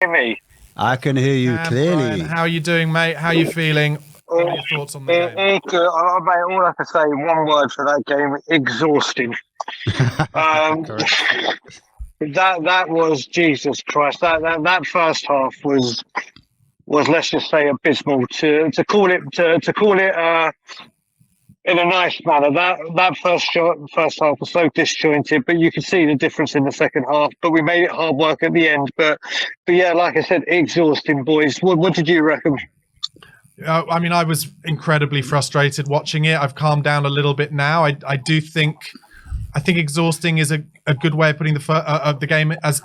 hear me? I can hear you clearly. Brian, how are you doing, mate? How are you feeling? What are your thoughts on the game? Mate, all I can say, one word for that game: exhausting. That was Jesus Christ. That first half was let's just say abysmal. To call it in a nice manner. That first half was so disjointed, but you could see the difference in the second half. But we made it hard work at the end. But yeah, like I said, exhausting, boys. What did you reckon? I mean, I was incredibly frustrated watching it. I've calmed down a little bit now. I think exhausting is a good way of putting the game as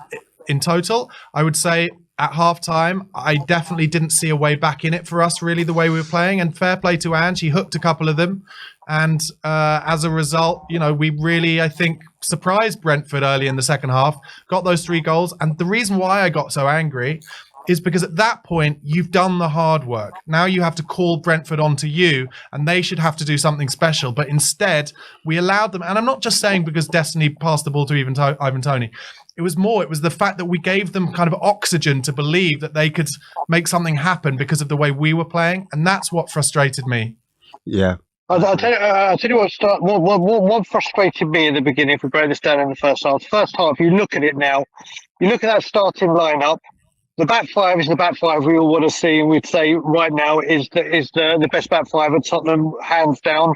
in total. I would say at halftime, I definitely didn't see a way back in it for us, really, the way we were playing. And fair play to Ange, he hooked a couple of them. And as a result, we really, I think, surprised Brentford early in the second half, got those 3 goals. And the reason why I got so angry is because at that point, you've done the hard work. Now you have to call Brentford onto you, and they should have to do something special. But instead, we allowed them, and I'm not just saying because Destiny passed the ball to Ivan Toney. It was the fact that we gave them kind of oxygen to believe that they could make something happen because of the way we were playing, and that's what frustrated me. Yeah. I'll tell you what frustrated me in the beginning, if we break this down in the first half. First half, you look at it now, you look at that starting lineup. The back five is the back five we all want to see, and we'd say right now is the best back five at Tottenham, hands down.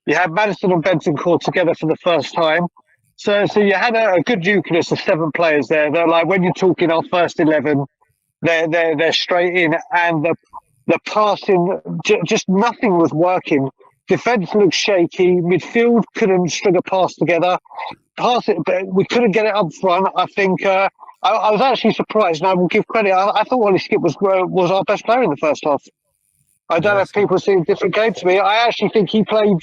You had Maddison and Bentancur together for the first time. So you had a good nucleus of 7 players there. They're like, when you're talking our first 11, they're straight in, and the passing, just nothing was working. Defence looked shaky. Midfield couldn't string a pass together. But we couldn't get it up front. I think I was actually surprised, and I will give credit. I thought Wally Skip was our best player in the first half. I don't know if people see a different game to me. I actually think he played.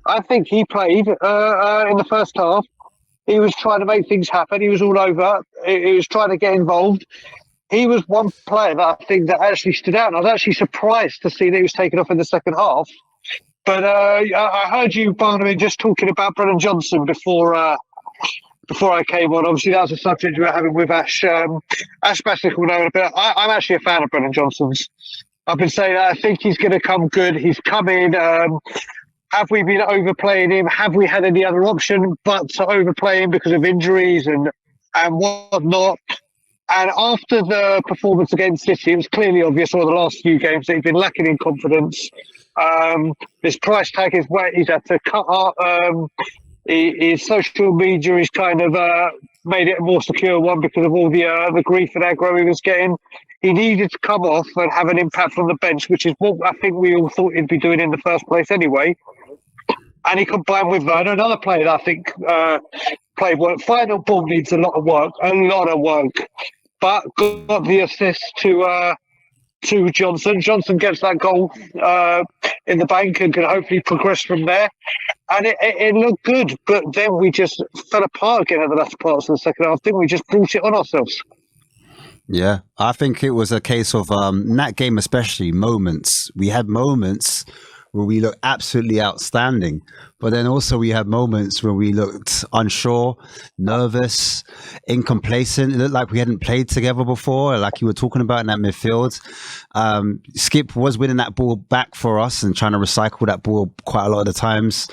I think he played in the first half. He was trying to make things happen. He was all over. He was trying to get involved. He was one player that I think that actually stood out. And I was actually surprised to see that he was taken off in the second half. But I heard you, Barnaby, just talking about Brennan Johnson before I came on. Obviously, that was a subject we were having with Ash. Ash Bassick will know a bit. I'm actually a fan of Brennan Johnson's. I've been saying that I think he's going to come good. He's coming. Have we been overplaying him? Have we had any other option but to overplay him because of injuries and whatnot? And after the performance against City, it was clearly obvious over the last few games that he's been lacking in confidence. His price tag is wet. He's had to cut out. His social media is kind of made it a more secure one because of all the grief and aggro he was getting. He needed to come off and have an impact from the bench, which is what I think we all thought he'd be doing in the first place anyway. And he combined with Werner, another player that I think played well. Final ball needs a lot of work, but got the assist to Johnson. Johnson gets that goal in the bank and can hopefully progress from there. And it looked good, but then we just fell apart again at the last parts of the second half. Didn't we? Just brought it on ourselves. Yeah, I think it was a case of in that game especially, moments. We had moments where we looked absolutely outstanding, but then also we had moments where we looked unsure, nervous, incomplacent. It looked like we hadn't played together before, like you were talking about in that midfield. Skip was winning that ball back for us and trying to recycle that ball quite a lot of the times.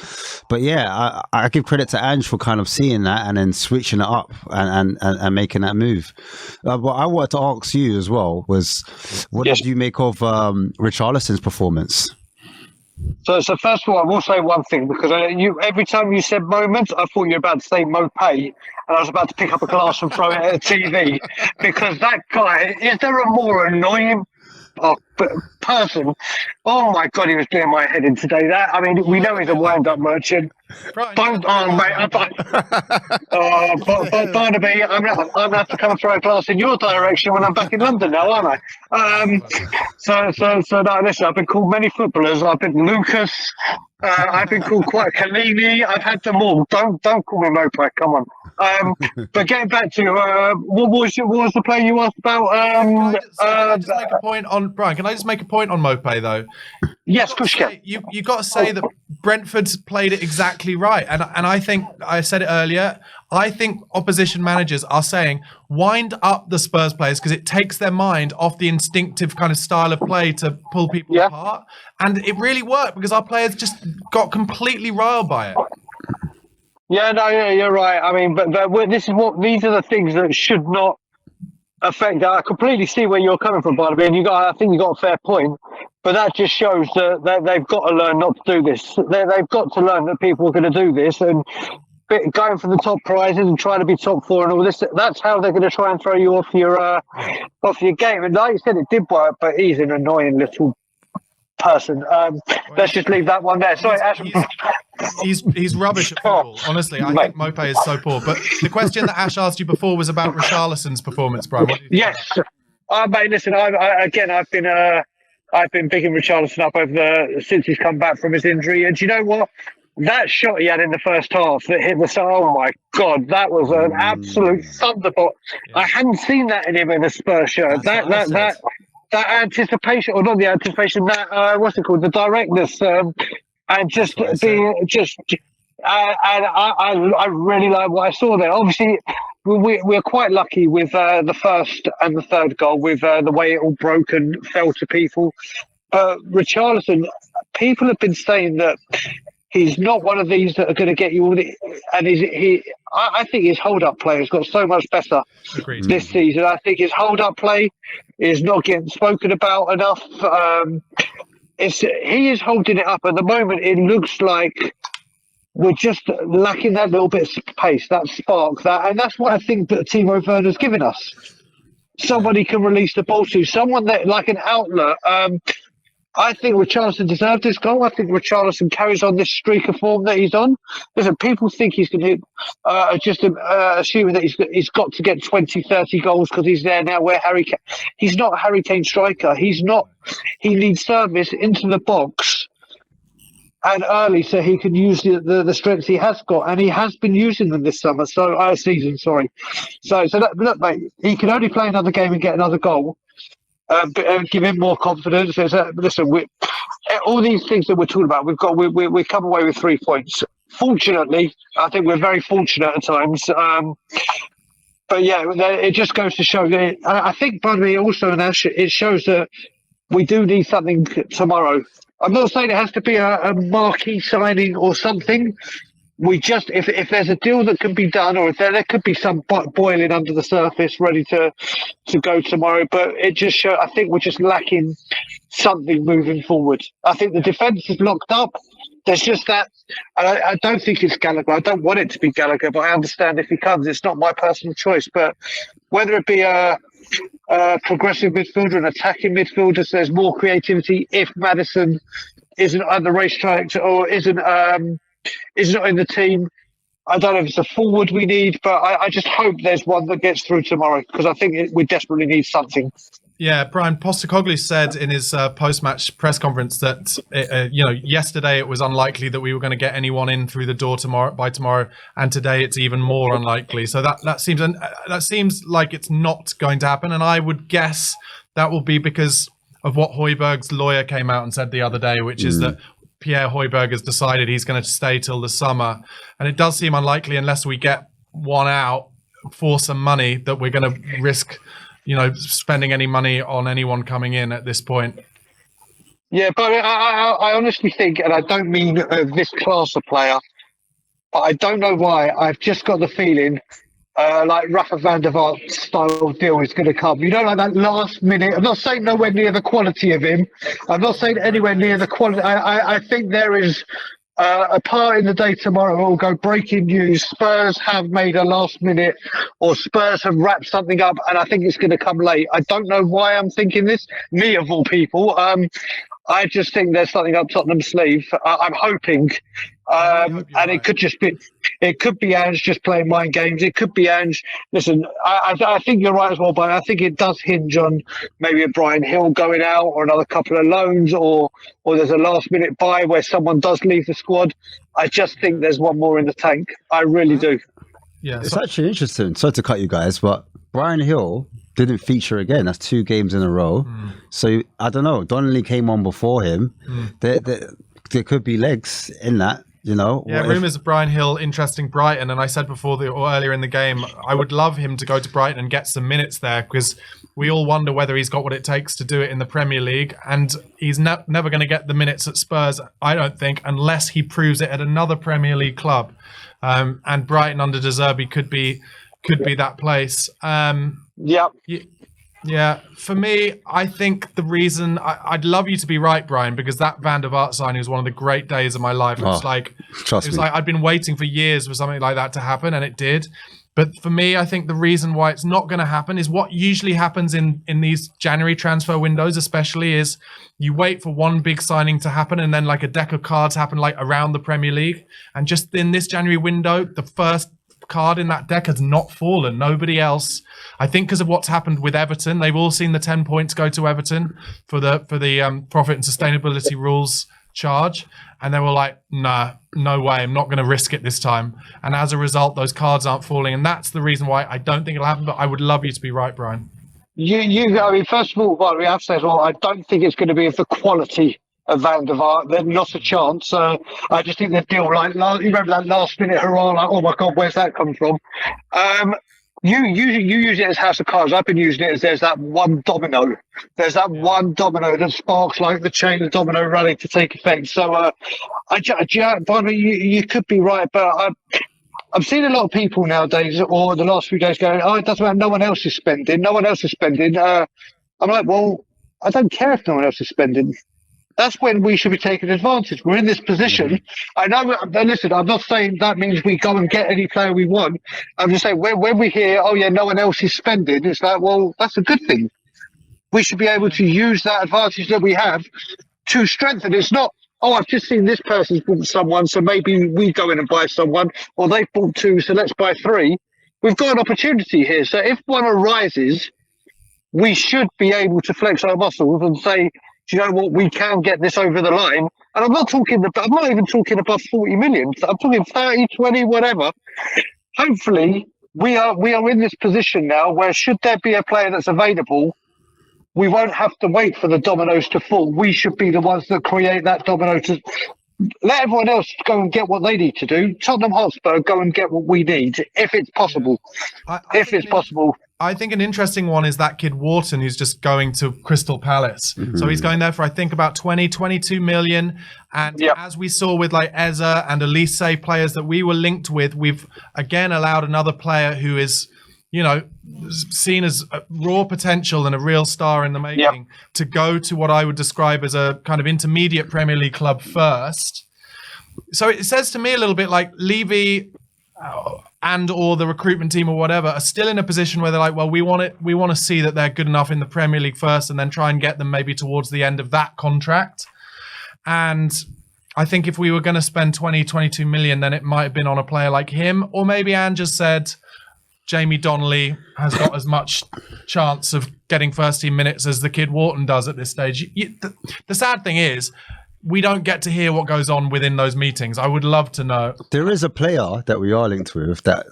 But yeah, I give credit to Ange for kind of seeing that and then switching it up and making that move. What I wanted to ask you as well was, what did you make of Richarlison's performance? So first of all, I will say one thing, because every time you said moments, I thought you were about to say Mopay, and I was about to pick up a glass and throw it at a TV, because that guy, is there a more annoying person? Oh my God, he was doing my head in today. We know he's a wind-up merchant. Mate. Barnaby, I'm gonna have to come and throw a glass in your direction when I'm back in London now, aren't I? So no, listen, I've been called many footballers. I've been Lucas. I've been called quite Kalini. I've had them all. Don't call me Mopay. Come on. But getting back to what was the player you asked about? Can I just make a point on Brian? Can I just make a point on Mopay though? Yes, Pushka. You got to say that Brentford's played it exactly right, and I think I said it earlier. I think opposition managers are saying wind up the Spurs players because it takes their mind off the instinctive kind of style of play to pull people apart, and it really worked because our players just got completely riled by it. Yeah, no, you're right. I mean, but these are the things that should not affect. I completely see where you're coming from, Barnaby, and I think you got a fair point. But that just shows that they've got to learn not to do this. They've got to learn that people are going to do this, and going for the top prizes and trying to be top four and all this. That's how they're going to try and throw you off your game. And like you said, it did work, but he's an annoying little person. Let's just leave that one there. Sorry, he's rubbish at football. Honestly, I think Mope is so poor. But the question that Ash asked you before was about Richarlison's performance, Brian. What do you think? Yes, mate. Listen, I've been picking Richarlison up since he's come back from his injury, and do you know what? That shot he had in the first half that hit the sun, oh my God, that was an absolute thunderbolt. Yeah. I hadn't seen that in him in a Spurs shirt. That anticipation, or not the anticipation, what's it called? The directness, and just being I really like what I saw there. Obviously, we're quite lucky with the first and the third goal, with the way it all broke and fell to people. Richarlison, people have been saying that he's not one of these that are going to get you all the. And I think his hold-up play has got so much better this season. I think his hold-up play is not getting spoken about enough. He is holding it up at the moment. It looks like we're just lacking that little bit of pace, that spark, and that's what I think that Timo Werner's given us. Somebody can release the ball to, someone that like an outlet. I think Richarlison deserved this goal. I think Richarlison carries on this streak of form that he's on. Listen, people think he's going to assuming that he's got to get 20, 30 goals because he's there now where Harry Kane. He's not a Harry Kane striker. He's not. He needs service into the box and early so he can use the strengths he has got, and he has been using them this season. So look, mate, he can only play another game and get another goal. Give him more confidence. Listen, all these things that we're talking about, we come away with 3 points. Fortunately, I think we're very fortunate at times. But yeah, it just goes to show that I think, by the way, also, it shows that we do need something tomorrow. I'm not saying it has to be a marquee signing or something. We just, if there's a deal that can be done, or if there could be some boiling under the surface ready to go tomorrow, but it just shows, I think we're just lacking something moving forward. I think the defence is locked up. There's just that. I don't think it's Gallagher. I don't want it to be Gallagher, but I understand if he comes, it's not my personal choice. But whether it be a progressive midfielder, an attacking midfielder, so there's more creativity. If Maddison isn't on the racetrack or isn't not in the team, I don't know if it's a forward we need, but I just hope there's one that gets through tomorrow, because I think we desperately need something. Yeah, Brian Postecoglou said in his post-match press conference that yesterday it was unlikely that we were going to get anyone in through the door by tomorrow, and today it's even more unlikely. So that seems like it's not going to happen, and I would guess that will be because of what Højbjerg's lawyer came out and said the other day, which is that Pierre Højbjerg has decided he's going to stay till the summer, and it does seem unlikely unless we get one out for some money that we're going to risk spending any money on anyone coming in at this point. Yeah, but I honestly think, and I don't mean this class of player, but I don't know why, I've just got the feeling like Rafa van der Vaart style deal is going to come. Like that last minute. I'm not saying nowhere near the quality of him. I'm not saying anywhere near the quality. I think there is a part in the day tomorrow will go breaking news. Spurs have made a last minute, or Spurs have wrapped something up, and I think it's going to come late. I don't know why I'm thinking this. Me of all people. I just think there's something up Tottenham's sleeve. I'm hoping. And it could just be, Ange just playing mind games. It could be Ange. Listen, I think you're right as well, but I think it does hinge on maybe a Brian Hill going out, or another couple of loans, or there's a last minute buy where someone does leave the squad. I just think there's one more in the tank. I really do. Yeah, it's actually interesting. Sorry to cut you guys, but Brian Hill didn't feature again. That's 2 games in a row. So I don't know. Donnelly came on before him. There could be legs in that. You know, yeah, rumours of Brian Hill interesting Brighton, and I said earlier in the game, I would love him to go to Brighton and get some minutes there, because we all wonder whether he's got what it takes to do it in the Premier League, and he's never going to get the minutes at Spurs, I don't think, unless he proves it at another Premier League club. And Brighton under De Zerbi could be that place. Yeah, for me, I think the reason I'd love you to be right, Brian, because that Van der Vaart signing was one of the great days of my life. It was like I'd been waiting for years for something like that to happen, and it did. But for me, I think the reason why it's not going to happen is what usually happens in these January transfer windows, especially, is you wait for one big signing to happen, and then like a deck of cards happen like around the Premier League. And just in this January window, the first card in that deck has not fallen. Nobody else. I think because of what's happened with Everton, they've all seen the 10 points go to Everton for the profit and sustainability rules charge, and they were like, nah, no way, I'm not going to risk it this time. And as a result, those cards aren't falling, and that's the reason why I don't think it'll happen. But I would love you to be right, Brian. I mean, first of all, what we have said, I don't think it's going to be of the quality of Van der Vaart. There's not a chance. I just think the deal, like, you remember that last minute hurrah, like, oh my God, where's that come from? You use it as house of cards. I've been using it as there's that one domino. There's that one domino that sparks like the chain of domino running to take effect. So, you could be right, but I've seen a lot of people nowadays, or the last few days, going, "Oh, it doesn't matter. No one else is spending. No one else is spending." I'm like, well, I don't care if no one else is spending. That's when we should be taking advantage. We're in this position. I know. Listen, I'm not saying that means we go and get any player we want. I'm just saying when we hear, oh yeah, no one else is spending, it's like, well, that's a good thing. We should be able to use that advantage that we have to strengthen. It's not, oh, I've just seen this person's bought someone, so maybe we go in and buy someone, or they've bought 2, so let's buy 3. We've got an opportunity here. So if one arises, we should be able to flex our muscles and say, do you know what? We can get this over the line. And I'm not even talking above 40 million. I'm talking 30, 20, whatever. Hopefully, we are in this position now where, should there be a player that's available, we won't have to wait for the dominoes to fall. We should be the ones that create that domino to let everyone else go and get what they need to do. Tottenham Hotspur, go and get what we need, if it's possible. If it's possible. I think an interesting one is that kid Wharton, who's just going to Crystal Palace. So he's going there for, I think, about 22 million. And as we saw with like Eze and Elise, players that we were linked with, we've again allowed another player who is, seen as raw potential and a real star in the making to go to what I would describe as a kind of intermediate Premier League club first. So it says to me a little bit like Levy and or the recruitment team or whatever are still in a position where they're like, well, we want to see that they're good enough in the Premier League first, and then try and get them maybe towards the end of that contract. And I think if we were going to spend 22 million, then it might have been on a player like him, or maybe Anne just said Jamie Donnelly has got as much chance of getting first team minutes as the kid Wharton does at this stage. The sad thing is, we don't get to hear what goes on within those meetings. I would love to know. There is a player that we are linked with that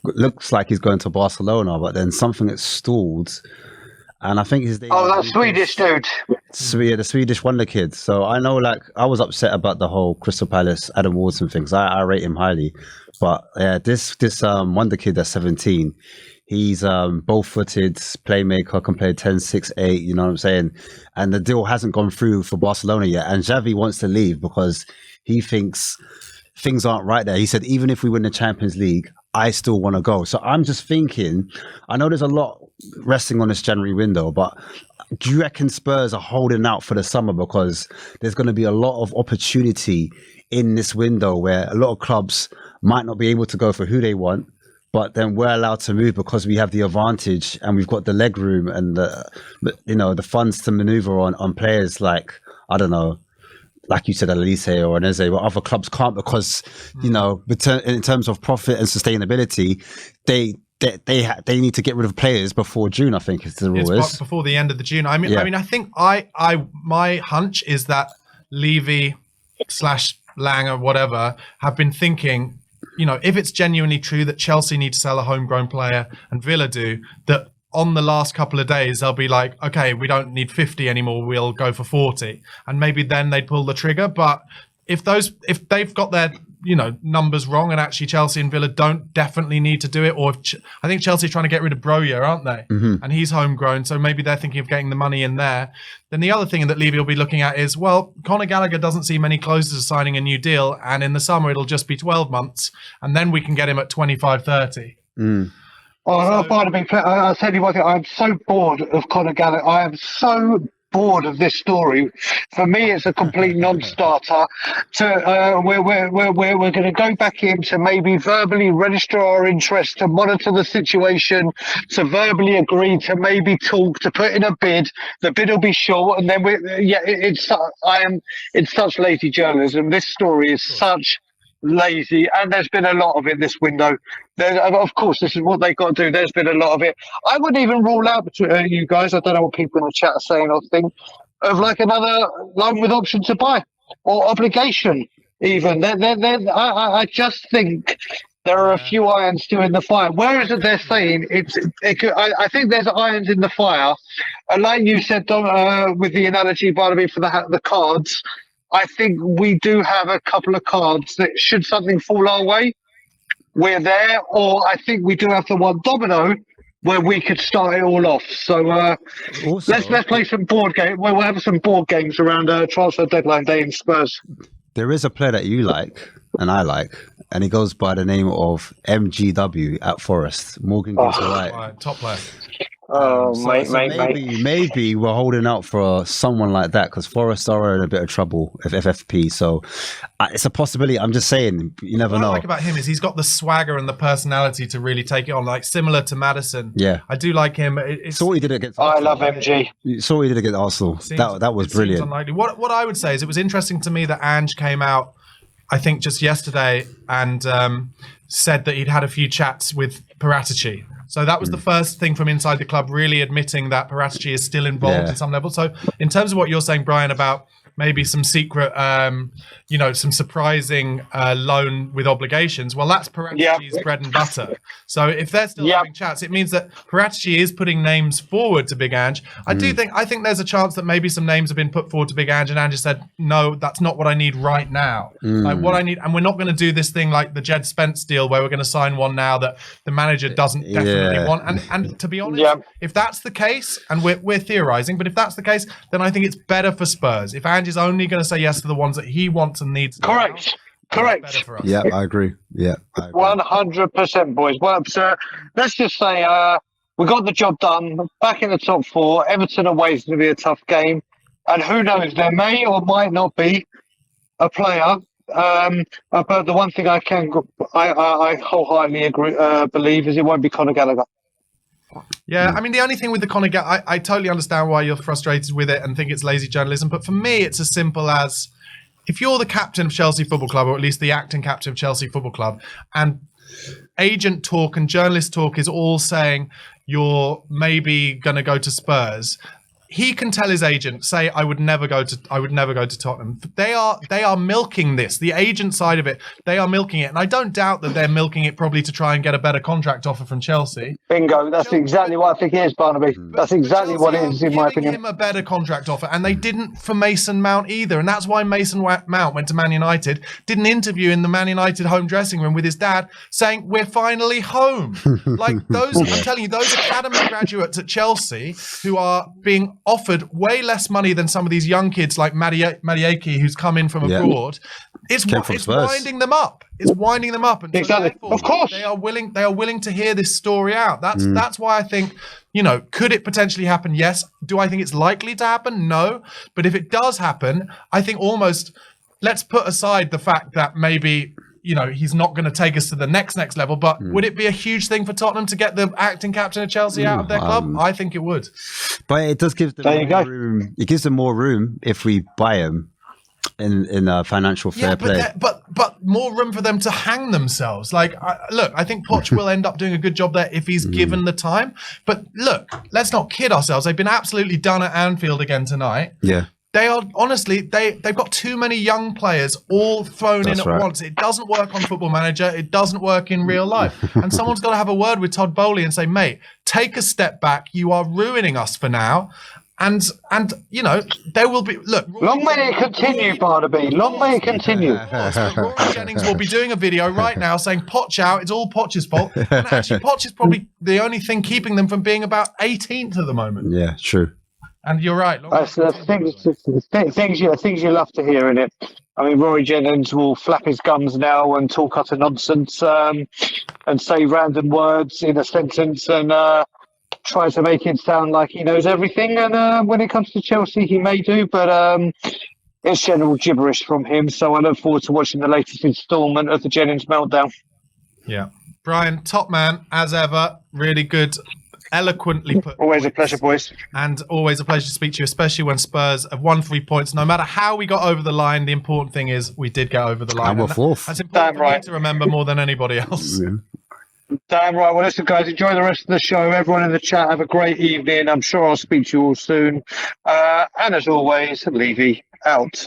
looks like he's going to Barcelona, but then something is stalled. And I think his name. Oh, that Swedish dude. The Swedish wonder kid. So I know, like, I was upset about the whole Crystal Palace Adam Wharton things. I rate him highly, but yeah, this wonder kid that's 17. He's both-footed playmaker, can play 10, 6, 8, you know what I'm saying? And the deal hasn't gone through for Barcelona yet. And Xavi wants to leave because he thinks things aren't right there. He said, even if we win the Champions League, I still want to go. So I'm just thinking, I know there's a lot resting on this January window, but do you reckon Spurs are holding out for the summer because there's going to be a lot of opportunity in this window where a lot of clubs might not be able to go for who they want, but then we're allowed to move because we have the advantage and we've got the leg room and the funds to maneuver on players like, I don't know, like you said, Elise or Eze, but other clubs can't because, in terms of profit and sustainability, they need to get rid of players before June, I think is the rule. It's before the end of the June. I mean, I think my hunch is that Levy / Lang or whatever have been thinking, if it's genuinely true that Chelsea need to sell a homegrown player and Villa do, that on the last couple of days, they'll be like, okay, we don't need 50 anymore. We'll go for 40. And maybe then they'd pull the trigger. But if they've got their, numbers wrong, and actually Chelsea and Villa don't definitely need to do it, or I think Chelsea are trying to get rid of Broja, aren't they? Mm-hmm. And he's homegrown, so maybe they're thinking of getting the money in there. Then the other thing that Levy will be looking at is, well, Conor Gallagher doesn't seem any closer to signing a new deal, and in the summer it'll just be 12 months, and then we can get him at 25, 30. Pardon me. I'll tell you one thing. I'm so bored of Conor Gallagher. I am so bored of this story. For me, it's a complete non-starter. We're going to go back in to maybe verbally register our interest, to monitor the situation, to verbally agree, to maybe talk, to put in a bid. The bid will be short, and then it's such lazy journalism. This story is such lazy, and there's been a lot of it this window. Of course, this is what they've got to do. There's been a lot of it. I wouldn't even rule out between you guys, I don't know what people in the chat are saying or think, of like another loan with option to buy or obligation even. I just think there are a few irons still in the fire. Where is it they're saying I think there's irons in the fire, and like you said, Dom, with the analogy, Barnaby, for the cards, I think we do have a couple of cards that, should something fall our way, we're there. Or I think we do have the one domino where we could start it all off. So let's play some board games. We'll have some board games around transfer deadline day in Spurs. There is a player that you like and I like, and he goes by the name of MGW at Forest. Morgan Gibbs White. Top player. Maybe we're holding out for someone like that, because Forest are in a bit of trouble with FFP. So it's a possibility. I'm just saying, you never know. What I like about him is he's got the swagger and the personality to really take it on, like similar to Madison. Yeah, I do like him. So what he did against Arsenal. I love MG. You saw what he did against Arsenal. That was brilliant. Unlikely. What I would say is, it was interesting to me that Ange came out, I think just yesterday, and said that he'd had a few chats with Paratici. So that was the first thing from inside the club, really admitting that Paratici is still involved at some level. So in terms of what you're saying, Brian, about maybe some secret, some surprising loan with obligations, well, that's Paratici's bread and butter. So if they're still having chats, it means that Paratici is putting names forward to Big Ange. I think there's a chance that maybe some names have been put forward to Big Ange, and Ange has said, no, that's not what I need right now. Like what I need, and we're not going to do this thing like the Jed Spence deal where we're going to sign one now that the manager doesn't definitely want. And to be honest, if that's the case, and we're theorizing, but if that's the case, then I think it's better for Spurs. If Ange is only going to say yes to the ones that he wants and needs. Correct. Yeah, I agree. 100%, boys. Well, so let's just say we got the job done. Back in the top four. Everton away is going to be a tough game, and who knows, there may or might not be a player. But the one thing I wholeheartedly believe is it won't be Conor Gallagher. Yeah, I mean, the only thing with the Conor Gallagher, I totally understand why you're frustrated with it and think it's lazy journalism, but for me, it's as simple as, if you're the captain of Chelsea Football Club, or at least the acting captain of Chelsea Football Club, and agent talk and journalist talk is all saying you're maybe going to go to Spurs, he can tell his agent, say, I would never go to Tottenham. They are milking this. The agent side of it, they are milking it. And I don't doubt that they're milking it probably to try and get a better contract offer from Chelsea. Bingo. That's exactly what I think it is, Barnaby. That's exactly what it is, in my opinion. Him a better contract offer, and they didn't for Mason Mount either. And that's why Mason Mount went to Man United, did an interview in the Man United home dressing room with his dad saying, we're finally home. Like those, I'm telling you, those academy graduates at Chelsea who are being offered way less money than some of these young kids like Marieke, who's come in from abroad. It's winding them up. It's winding them up, and exactly. So of course, they are willing to hear this story out. That's why I think, could it potentially happen? Yes. Do I think it's likely to happen? No. But if it does happen, I think almost let's put aside the fact that maybe he's not going to take us to the next level, but would it be a huge thing for Tottenham to get the acting captain of Chelsea out of their club? I think it would. But it does give them more room. It gives them more room if we buy him in financial fair play. But more room for them to hang themselves. Like, I think Poch will end up doing a good job there if he's given the time. But look, let's not kid ourselves. They've been absolutely done at Anfield again tonight. Yeah. They are honestly, they've got too many young players all thrown in at once. It doesn't work on Football Manager. It doesn't work in real life. And someone's got to have a word with Todd Bowley and say, mate, take a step back. You are ruining us for now. And you know, there will be long may it continue, Barnaby. Long may it continue. Rory Jennings will be doing a video right now saying Poch out, it's all Poch's fault. And actually Poch is probably the only thing keeping them from being about 18th at the moment. Yeah, true. And you're right. That's things you love to hear in it. I mean, Rory Jennings will flap his gums now and talk utter nonsense and say random words in a sentence and try to make it sound like he knows everything. And when it comes to Chelsea, he may do, but it's general gibberish from him. So I look forward to watching the latest instalment of the Jennings meltdown. Yeah. Brian, top man, as ever. Really good. Eloquently put. Always a pleasure, boys. And always a pleasure to speak to you, especially when Spurs have won 3 points. No matter how we got over the line, the important thing is we did get over the line. And we're fourth. That's important for me to remember more than anybody else. Yeah. Damn right. Well, listen, guys, enjoy the rest of the show. Everyone in the chat, have a great evening. I'm sure I'll speak to you all soon. And as always, Levy out.